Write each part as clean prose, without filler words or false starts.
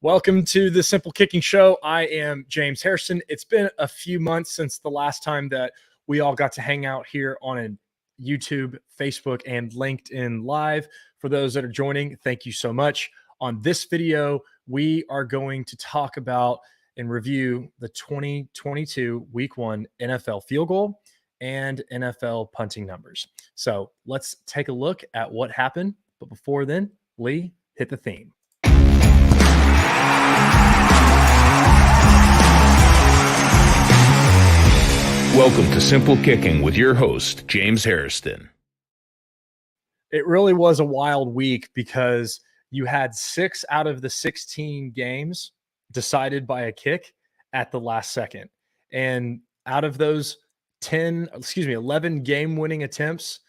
Welcome to the Simple Kicking Show. I am James Harrison. It's been a few months since the last time that we all got to hang out here on a YouTube, Facebook, and LinkedIn Live. For those that are joining, thank you so much. On this video, we are going to talk about and review the 2022 Week 1 NFL field goal and NFL punting numbers. So let's take a look at what happened. But before then, Lee, hit the theme. Welcome to Simple Kicking with your host, James Harrison. It really was a wild week because you had 6 out of the 16 games decided by a kick at the last second. And out of those 11 game-winning attempts,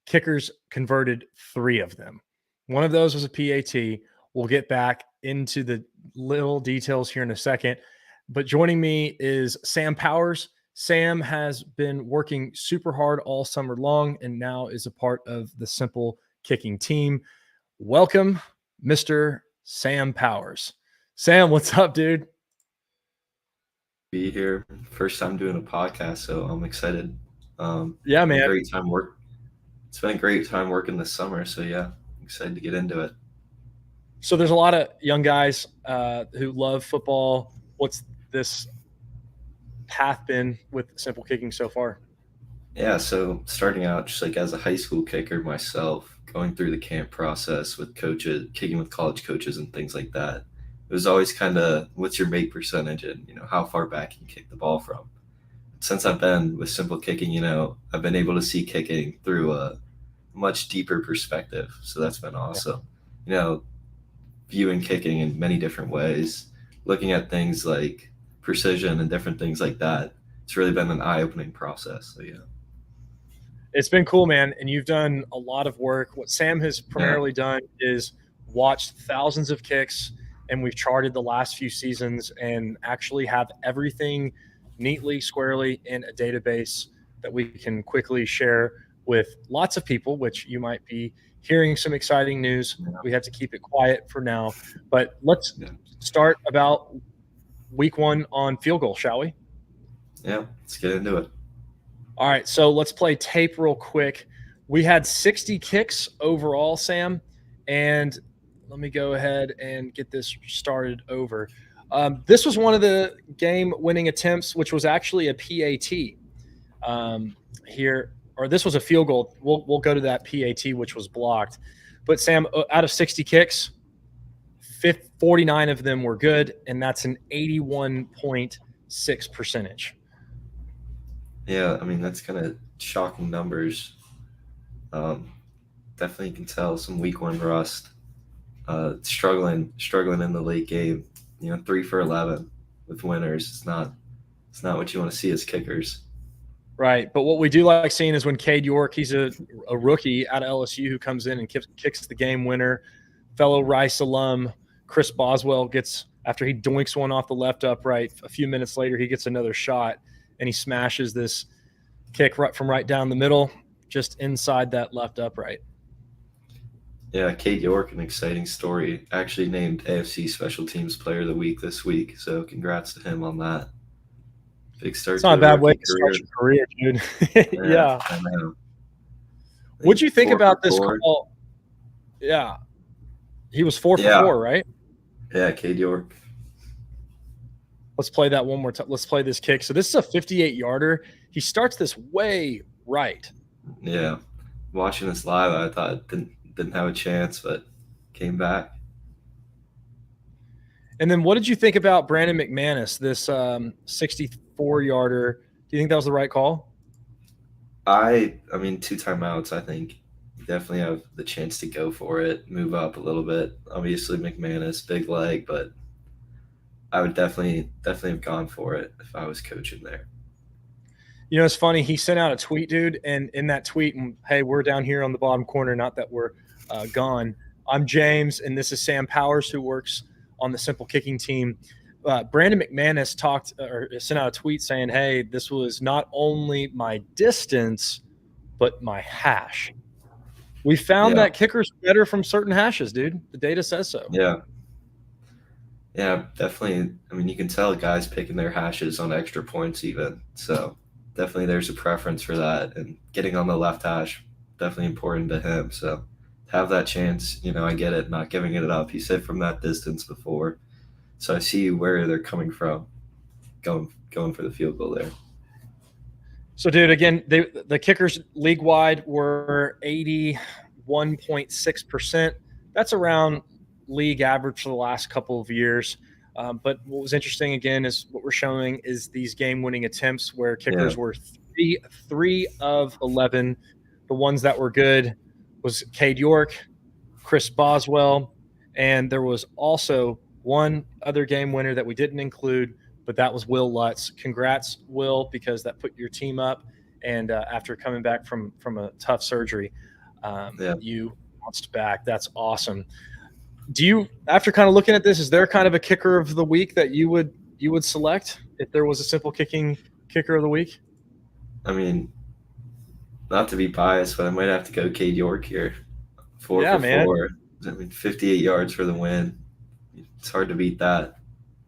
kickers converted 3 of them. One of those was a PAT. We'll get back into the little details here in a second. But joining me is Sam Powers. Sam has been working super hard all summer long and now is a part of the Simple Kicking team. Welcome, Mr. Sam Powers. Sam, what's up, dude? Be here. First time doing a podcast, so I'm excited. Yeah, man. Great time work. It's been a great time working this summer, so yeah, I'm excited to get into it. So there's a lot of young guys who love football. What's this path been with Simple Kicking so far? Yeah, so starting out just like as a high school kicker myself, going through the camp process with coaches, kicking with college coaches and things like that. It was always kind of what's your make percentage and, how far back you kick the ball from. Since I've been with Simple Kicking, I've been able to see kicking through a much deeper perspective. So that's been awesome. Viewing kicking in many different ways, looking at things like precision and different things like that. It's really been an eye-opening process. So yeah. It's been cool, man. And you've done a lot of work. What Sam has primarily done is watched thousands of kicks, and we've charted the last few seasons and actually have everything neatly, squarely in a database that we can quickly share with lots of people, which you might be hearing some exciting news. We have to keep it quiet for now. But let's start about Week 1 on field goal, shall we? Yeah, let's get into it. All right, so let's play tape real quick. We had 60 kicks overall, Sam, and let me go ahead and get this started over. This was one of the game-winning attempts, which was actually a PAT here, or this was a field goal. We'll go to that PAT, which was blocked. But, Sam, out of 60 kicks, 49 of them were good, and that's an 81.6 percentage. Yeah, I mean, that's kind of shocking numbers. Definitely can tell some week 1 rust. Struggling in the late game. 3 for 11 with winners. It's not what you want to see as kickers. Right, but what we do like seeing is when Cade York, he's a rookie out of LSU who comes in and kicks the game winner. Fellow Rice alum Chris Boswell gets, after he doinks one off the left upright, a few minutes later he gets another shot, and he smashes this kick right from right down the middle, just inside that left upright. Yeah, Cade York, an exciting story. Actually named AFC Special Teams Player of the Week this week, so congrats to him on that. Big start. It's not a bad way to start your career, dude. Yeah. I know. What'd you think about this call? Yeah. He was 4 for 4, right? Yeah, Cade York. Let's play that one more time. Let's play this kick. So this is a 58-yarder. He starts this way right. Yeah. Watching this live, I thought didn't have a chance, but came back. And then what did you think about Brandon McManus, this 64-yarder? Do you think that was the right call? I mean, 2 timeouts, I think. You definitely have the chance to go for it, move up a little bit. Obviously, McManus, big leg, but I would definitely have gone for it if I was coaching there. It's funny. He sent out a tweet, dude, and in that tweet, hey, we're down here on the bottom corner, not that we're gone. I'm James, and this is Sam Powers, who works on the Simple Kicking team. Brandon McManus sent out a tweet saying, hey, this was not only my distance, but my hash. We found that kickers better from certain hashes, dude. The data says so. Yeah. Yeah, definitely. I mean, you can tell guys picking their hashes on extra points even. So definitely there's a preference for that. And getting on the left hash, definitely important to him. So to have that chance, I get it, not giving it up. He said from that distance before. So I see where they're coming from, going for the field goal there. So, dude, again, the kickers league wide were 81.6%. That's around league average for the last couple of years. But what was interesting, again, is what we're showing is these game-winning attempts where kickers were three of 11. The ones that were good was Cade York, Chris Boswell, and there was also one other game winner that we didn't include, but that was Will Lutz. Congrats, Will, because that put your team up. And after coming back from a tough surgery, you bounced back. That's awesome. Do you, after kind of looking at this, is there kind of a kicker of the week that you would select if there was a simple kicking kicker of the week? I mean, not to be biased, but I might have to go Cade York here. 4 for 4. I mean, 58 yards for the win. It's hard to beat that.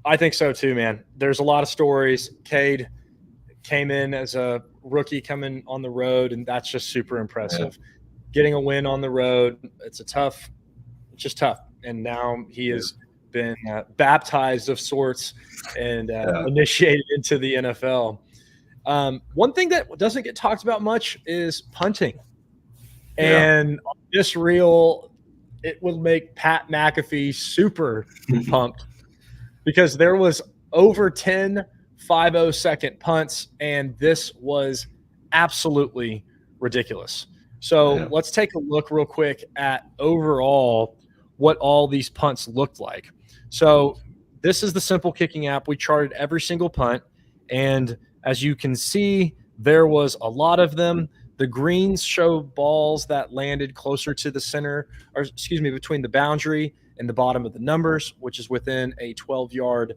I think so too, man. There's a lot of stories. Cade came in as a rookie coming on the road, and that's just super impressive. Getting a win on the road, it's just tough. And now he has been baptized of sorts and initiated into the NFL. One thing that doesn't get talked about much is punting. And on this reel, it will make Pat McAfee super pumped because there was over 10 5-0-second punts, and this was absolutely ridiculous. So let's take a look real quick at overall what all these punts looked like. So this is the Simple Kicking app. We charted every single punt, and as you can see, there was a lot of them. The greens show balls that landed closer to the center, or excuse me, between the boundary and the bottom of the numbers, which is within a 12-yard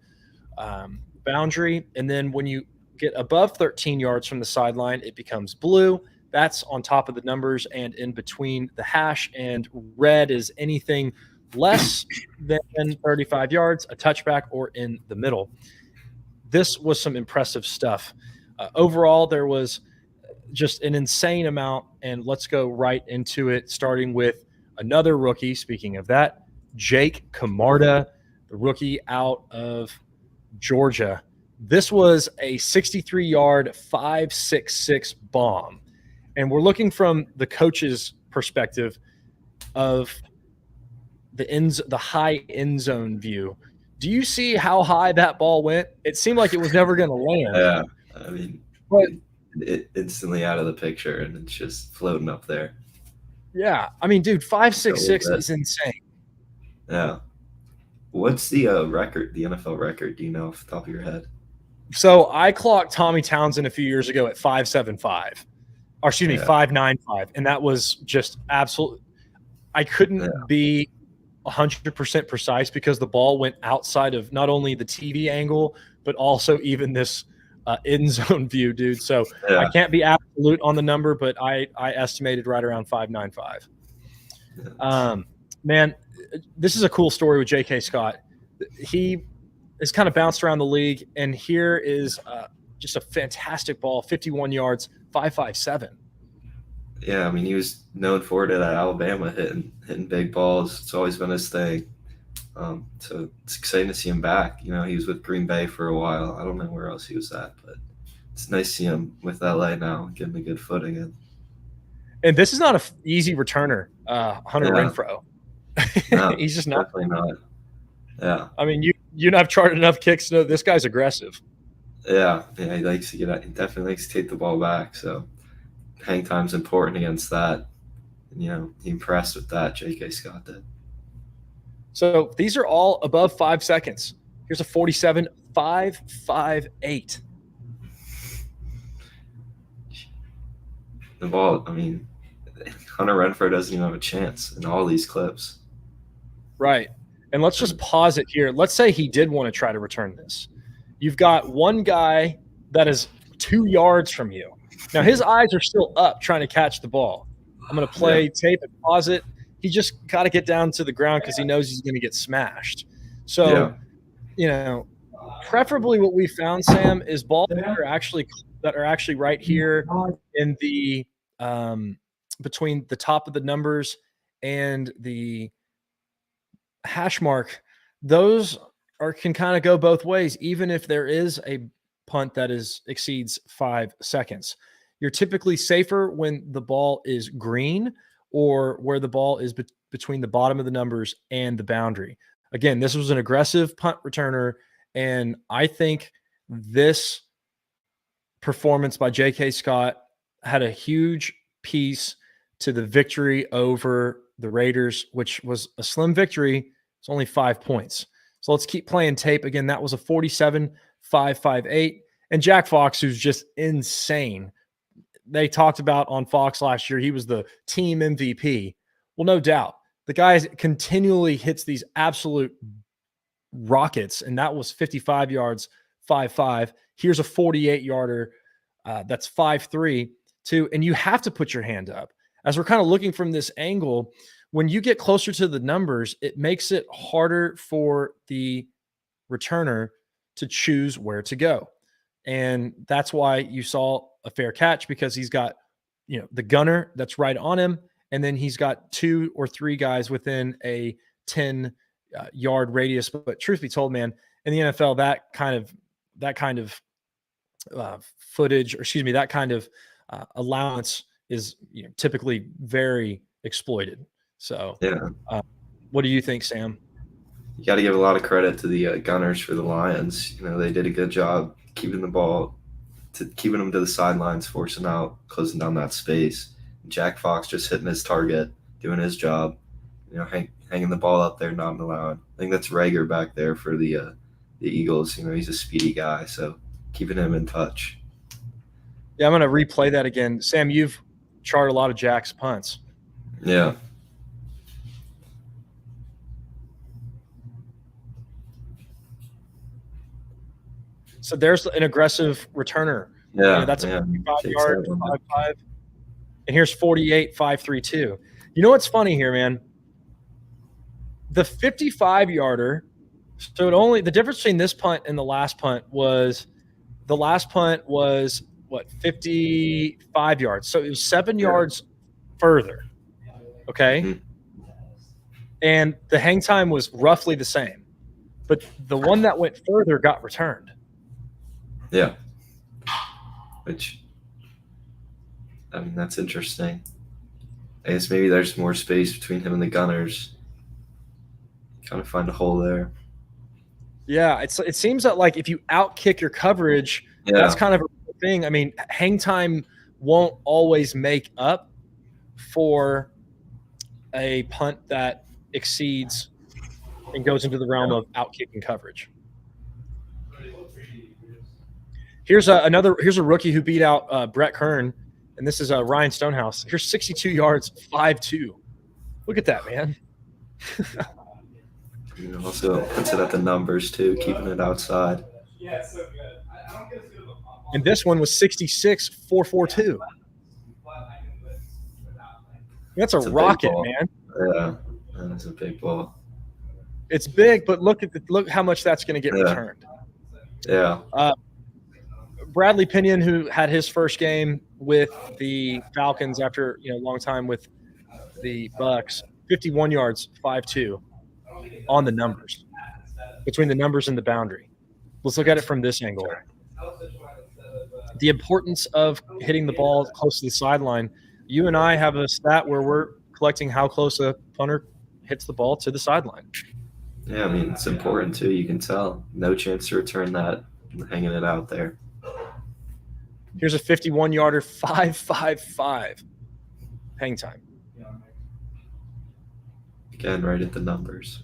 boundary. And then when you get above 13 yards from the sideline, it becomes blue. That's on top of the numbers and in between the hash. And red is anything less than 35 yards, a touchback, or in the middle. This was some impressive stuff. Overall, there was just an insane amount, and let's go right into it, starting with another rookie. Speaking of that, Jake Camarda, the rookie out of Georgia. This was a 63-yard 5.66 bomb, and we're looking from the coach's perspective of the high end zone view. Do you see how high that ball went? It seemed like it was never going to land. Yeah, I mean, but it instantly out of the picture, and it's just floating up there. Yeah, I mean, dude, 5.66 is insane. Yeah. What's the record, the NFL record? Do you know off the top of your head? So I clocked Tommy Townsend a few years ago at 5.75, or excuse me, 5.95, and that was just absolute. I couldn't be 100% precise because the ball went outside of not only the TV angle, but also even this end zone view, dude. So I can't be absolute on the number, but I estimated right around 5.95. Man, this is a cool story with J.K. Scott. He has kind of bounced around the league, and here is just a fantastic ball, 51 yards, 5.57. Yeah, I mean, he was known for it at Alabama, hitting big balls. It's always been his thing. So it's exciting to see him back. You know, he was with Green Bay for a while. I don't know where else he was at, but it's nice to see him with LA now, getting a good footing in. And this is not an easy returner, Hunter Renfrow. No, he's just not. Definitely not. Yeah. I mean, you have charted enough kicks to know this guy's aggressive. Yeah, he likes to he definitely likes to take the ball back. So hang time's important against that. And, you know, he impressed with that, J.K. Scott did. So these are all above 5 seconds. Here's a 47, 5.58. The ball, I mean, Hunter Renfrow doesn't even have a chance in all these clips. Right. And let's just pause it here. Let's say he did want to try to return this. You've got one guy that is 2 yards from you. Now, his eyes are still up trying to catch the ball. I'm going to play tape and pause it. He just got to get down to the ground because he knows he's going to get smashed. So preferably what we found, Sam, is balls that are actually right here in the between the top of the numbers and the hash mark. Those can kind of go both ways, even if there is a punt that exceeds 5 seconds. You're typically safer when the ball is green or where the ball is between the bottom of the numbers and the boundary. Again, this was an aggressive punt returner, and I think this performance by J.K. Scott had a huge piece to the victory over the Raiders, which was a slim victory. It's only 5 points. So let's keep playing tape. Again, that was a 47-5-5-8. And Jack Fox, who's just insane. They talked about on Fox last year, he was the team MVP. Well, no doubt. The guy continually hits these absolute rockets, and that was 55 yards, 5.5. Here's a 48-yarder. That's 5.3, too. And you have to put your hand up. As we're kind of looking from this angle, when you get closer to the numbers, it makes it harder for the returner to choose where to go. And that's why you saw a fair catch, because he's got, the gunner that's right on him. And then he's got 2 or 3 guys within a 10-yard radius. But truth be told, man, in the NFL, that kind of footage, or excuse me, that kind of allowance is typically very exploited. So, what do you think, Sam? You got to give a lot of credit to the Gunners for the Lions. They did a good job keeping them to the sidelines, forcing out, closing down that space. Jack Fox just hitting his target, doing his job, hanging the ball up there, not allowed. I think that's Rager back there for the Eagles. He's a speedy guy, so keeping him in touch. Yeah, I'm going to replay that again. Sam, you've charted a lot of Jack's punts. Yeah. So there's an aggressive returner. Yeah, that's a 55-yard, 5.5. And here's 48, 5.32. You know what's funny here, man? The 55-yarder, so the difference between this punt and the last punt was, what, 55 yards. So it was 7 yards further. Okay? Mm-hmm. And the hang time was roughly the same. But the one that went further got returned. Yeah. Which, that's interesting. I guess maybe there's more space between him and the Gunners. Kind of find a hole there. Yeah, it seems that, like, if you outkick your coverage, that's kind of a thing. I mean, hang time won't always make up for a punt that exceeds and goes into the realm of outkicking coverage. Here's a rookie who beat out Brett Kern, and this is Ryan Stonehouse. Here's 62 yards, 5.2. Look at that, man. Also puts it at the numbers too, keeping it outside. Yeah, so good. And this one was 66, 4.42. That's a rocket, man. Yeah, that's a big ball. It's big, but look how much that's going to get returned. Yeah. Bradley Pinion, who had his first game with the Falcons after a long time with the Bucks, 51 yards, 5.2 on the numbers, between the numbers and the boundary. Let's look at it from this angle. The importance of hitting the ball close to the sideline. You and I have a stat where we're collecting how close a punter hits the ball to the sideline. Yeah, it's important too. You can tell. No chance to return that, hanging it out there. Here's a 51-yarder, 5.55 hang time. Again, right at the numbers.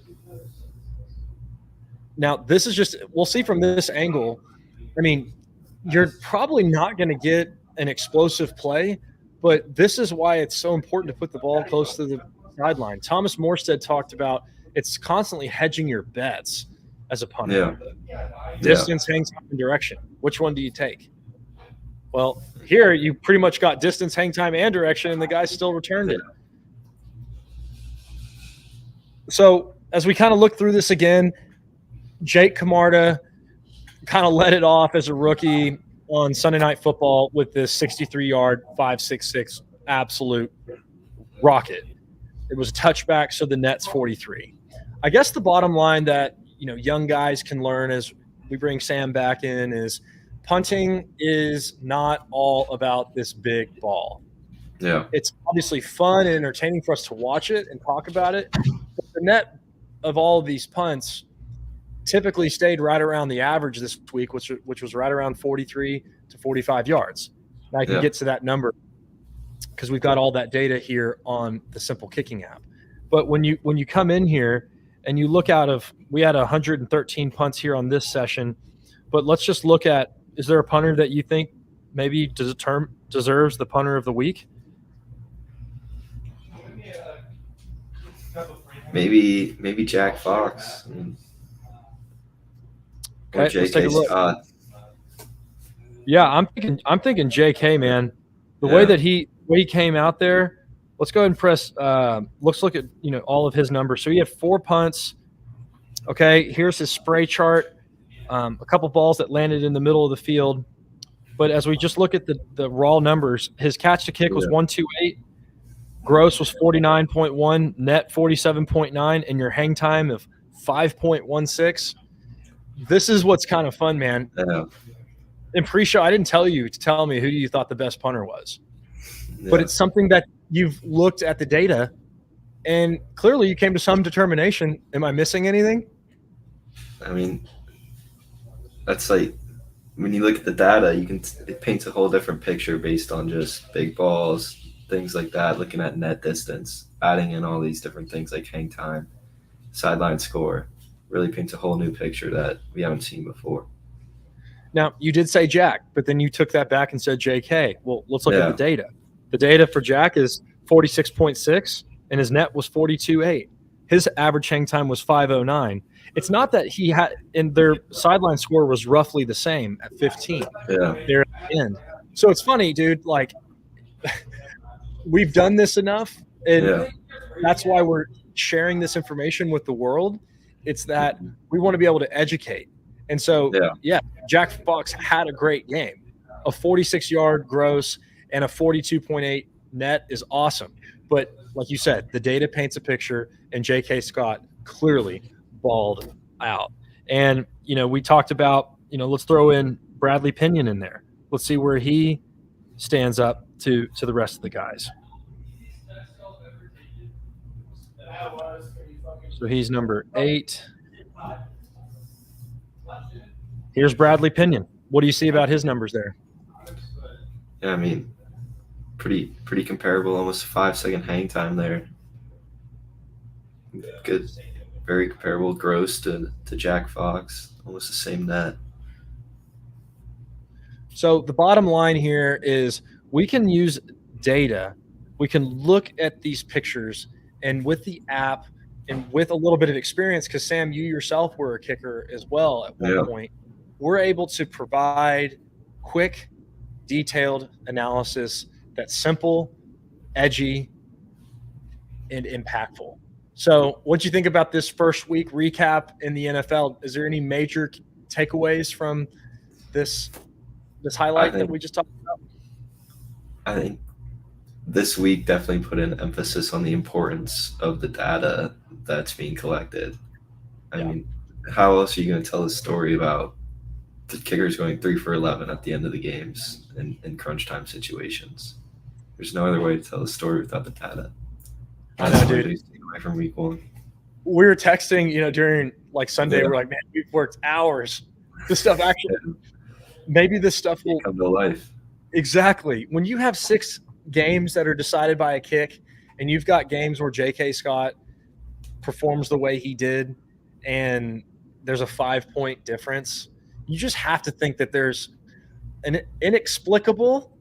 Now, this is just – we'll see from this angle. You're probably not going to get an explosive play, but this is why it's so important to put the ball close to the sideline. Thomas Morstead talked about it's constantly hedging your bets as a punter. Yeah. Distance, hang time, and direction. Which one do you take? Well, here you pretty much got distance, hang time, and direction, and the guy still returned it. So as we kind of look through this again, Jake Camarda kind of let it off as a rookie on Sunday Night Football with this 63-yard 5.66 absolute rocket. It was a touchback, so the net's 43. I guess the bottom line that young guys can learn as we bring Sam back in is punting is not all about this big ball. Yeah. It's obviously fun and entertaining for us to watch it and talk about it. But the net of all of these punts typically stayed right around the average this week, which was right around 43 to 45 yards. Now I can get to that number because we've got all that data here on the Simple Kicking app. But when you come in here and you look we had 113 punts here on this session, but let's just look at, is there a punter that you think maybe deserves the punter of the week? Maybe Jack Fox. Or Okay, let's take a J.K. look. Scott. Yeah, I'm thinking J.K., man. The way that he came out there. Let's go ahead and press. Let's look at all of his numbers. So he had 4 punts. Okay, here's his spray chart. A couple balls that landed in the middle of the field. But as we just look at the raw numbers, his catch to kick was 128. Gross was 49.1, net 47.9, and your hang time of 5.16. This is what's kind of fun, man. Yeah. In pre-show, I didn't tell you to tell me who you thought the best punter was. Yeah. But it's something that you've looked at the data, and clearly you came to some determination. Am I missing anything? I mean, that's like when you look at the data, it paints a whole different picture based on just big balls, things like that, looking at net distance, adding in all these different things like hang time, sideline score, really paints a whole new picture that we haven't seen before. Now, you did say Jack, but then you took that back and said JK. Well, let's look at the data. The data for Jack is 46.6, and his net was 42.8. His average hang time was 5.09. It's not that he had – and their sideline score was roughly the same at 15. Yeah. There at the end. So it's funny, dude. Like, we've done this enough, and that's why we're sharing this information with the world. It's that we want to be able to educate. And so, Jack Fox had a great game. A 46-yard gross and a 42.8 net is awesome. But like you said, the data paints a picture, and J.K. Scott clearly balled out. And, we talked about, let's throw in Bradley Pinion in there. Let's see where he stands up to the rest of the guys. So he's number 8. Here's Bradley Pinion. What do you see about his numbers there? Yeah, I mean, pretty comparable, almost a 5-second hang time there. Good, very comparable gross to Jack Fox, almost the same net. So the bottom line here is we can use data. We can look at these pictures, and with the app and with a little bit of experience, because Sam, you yourself were a kicker as well at one point, we're able to provide quick, detailed analysis that's simple, edgy, and impactful. So what'd you think about this first week recap in the NFL? Is there any major takeaways from this highlight that we just talked about? I think this week definitely put an emphasis on the importance of the data that's being collected. I mean, how else are you going to tell a story about the kickers going 3 for 11 at the end of the games in crunch time situations? There's no other way to tell a story without the data. I know, dude. Away from week 1. We were texting, during like Sunday. We're like, man, we've worked hours. This stuff actually, maybe this stuff will come to life. Exactly. When you have 6 games that are decided by a kick, and you've got games where J.K. Scott performs the way he did, and there's a 5-point difference, you just have to think that there's an inexplicable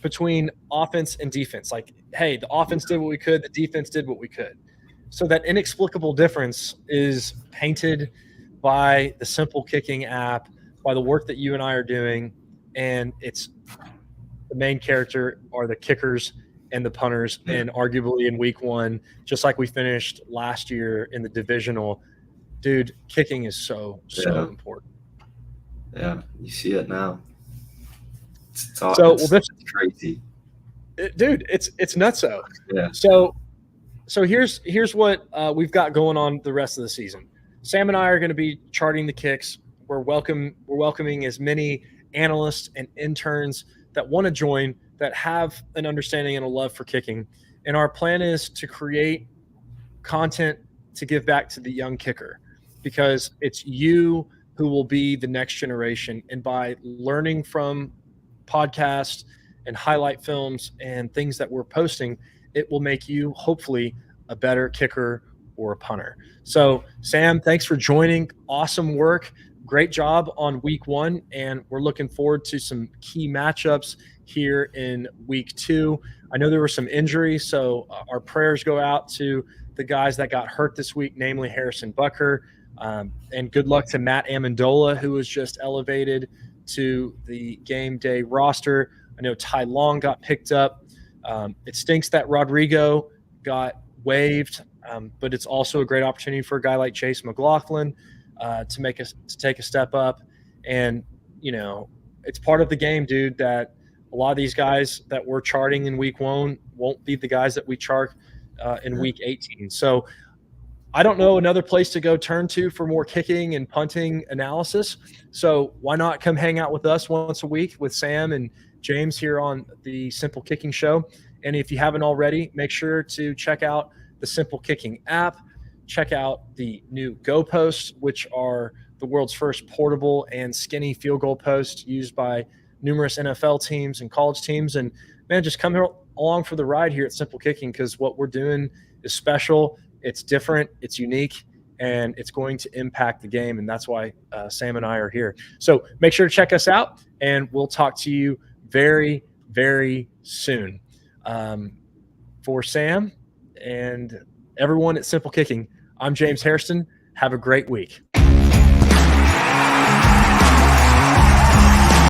between offense and defense. Like, hey, the offense did what we could, the defense did what we could. So that inexplicable difference is painted by the Simple Kicking app, by the work that you and I are doing, and it's the main character are the kickers and the punters. And arguably in week 1, just like we finished last year in the divisional, dude, kicking is so important. Yeah, you see it now. It's crazy. Dude, it's nutso. Yeah. So here's what we've got going on the rest of the season. Sam and I are going to be charting the kicks. We're welcoming as many analysts and interns that want to join, that have an understanding and a love for kicking. And our plan is to create content to give back to the young kicker, because it's you who will be the next generation. And by learning from podcasts and highlight films and things that we're posting, it will make you hopefully a better kicker or a punter. So Sam, thanks for joining. Awesome work. Great job on week 1. And we're looking forward to some key matchups here in week 2. I know there were some injuries, so our prayers go out to the guys that got hurt this week, namely Harrison Bucker. And good luck to Matt Amendola, who was just elevated to the game day roster. I know Ty Long got picked up. It stinks that Rodrigo got waived, but it's also a great opportunity for a guy like Chase McLaughlin to take a step up. And, you know, it's part of the game, dude, that a lot of these guys that we're charting in week 1 won't be the guys that we chart in week 18. So I don't know another place to go turn to for more kicking and punting analysis. So why not come hang out with us once a week with Sam and James here on the Simple Kicking Show. And if you haven't already, make sure to check out the Simple Kicking app. Check out the new Go Posts, which are the world's first portable and skinny field goal posts used by numerous NFL teams and college teams. And man, just come along for the ride here at Simple Kicking, because what we're doing is special. It's different, it's unique, and it's going to impact the game. And that's why Sam and I are here. So make sure to check us out, and we'll talk to you very, very soon. For Sam and everyone at Simple Kicking, I'm James Hairston. Have a great week.